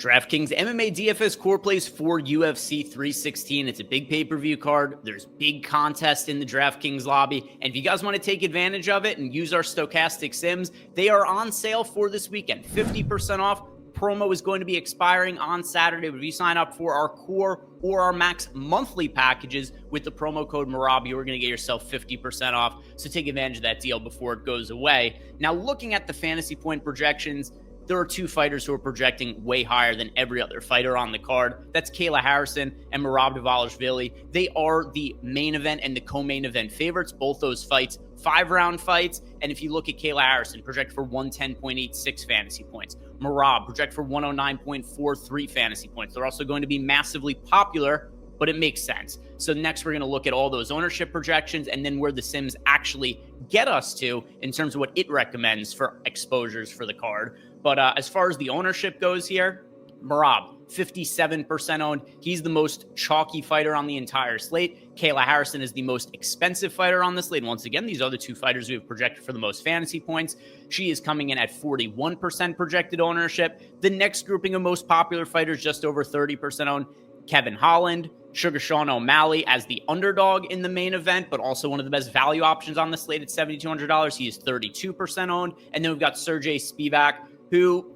DraftKings MMA DFS core plays for UFC 316. It's a big pay-per-view card. There's big contests in the DraftKings lobby. And if you guys want to take advantage of it and use our stochastic sims, they are on sale for this weekend. 50% off. Promo is going to be expiring on Saturday. But if you sign up for our core or our max monthly packages with the promo code Merab, you're going to get yourself 50% off. So take advantage of that deal before it goes away. Now, looking at the fantasy point projections, there are two fighters who are projecting way higher than every other fighter on the card. That's Kayla Harrison and Merab Dvalishvili. They are the main event and the co-main event favorites. Both those fights, 5-round fights. And if you look at Kayla Harrison, project for 110.86 fantasy points. Merab, project for 109.43 fantasy points. They're also going to be massively popular, but it makes sense. So next we're going to look at all those ownership projections and then where the sims actually get us to in terms of what it recommends for exposures for the card. But as far as the ownership goes here, Merab, 57% owned. He's the most chalky fighter on the entire slate. Kayla Harrison is the most expensive fighter on the slate. Once again, these are the two fighters we have projected for the most fantasy points. She is coming in at 41% projected ownership. The next grouping of most popular fighters, just over 30% owned. Kevin Holland, Sugar Sean O'Malley as the underdog in the main event, but also one of the best value options on the slate at $7,200. He is 32% owned. And then we've got Sergey Spivak, who,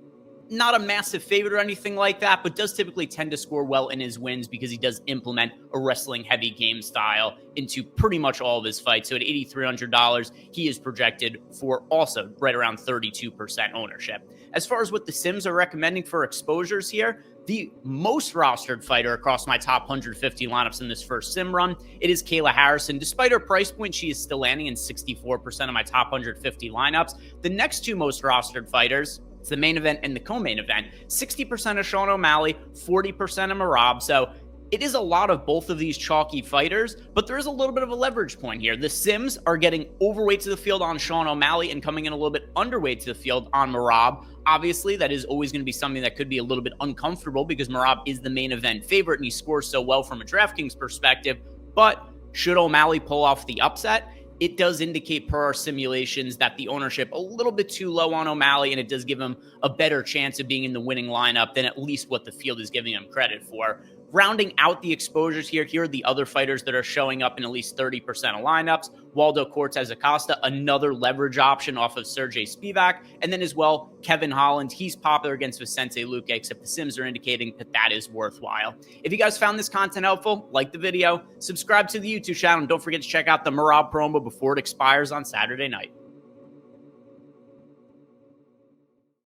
not a massive favorite or anything like that, but does typically tend to score well in his wins because he does implement a wrestling-heavy game style into pretty much all of his fights. So at $8,300, he is projected for also right around 32% ownership. As far as what the sims are recommending for exposures here, the most rostered fighter across my top 150 lineups in this first sim run, it is Kayla Harrison. Despite her price point, she is still landing in 64% of my top 150 lineups. The next two most rostered fighters, it's the main event and the co-main event, 60% of Sean O'Malley, 40% of Merab. So it is a lot of both of these chalky fighters, but there is a little bit of a leverage point here. The sims are getting overweight to the field on Sean O'Malley and coming in a little bit underweight to the field on Merab. Obviously, that is always going to be something that could be a little bit uncomfortable because Merab is the main event favorite and he scores so well from a DraftKings perspective. But should O'Malley pull off the upset, it does indicate per our simulations that the ownership a little bit too low on O'Malley, and it does give him a better chance of being in the winning lineup than at least what the field is giving him credit for. Rounding out the exposures here are the other fighters that are showing up in at least 30% of lineups. Waldo Cortez Acosta, another leverage option off of Sergey Spivak. And then as well, Kevin Holland. He's popular against Vicente Luque, except the sims are indicating that that is worthwhile. If you guys found this content helpful, like the video, subscribe to the YouTube channel, and don't forget to check out the Merab promo before it expires on Saturday night.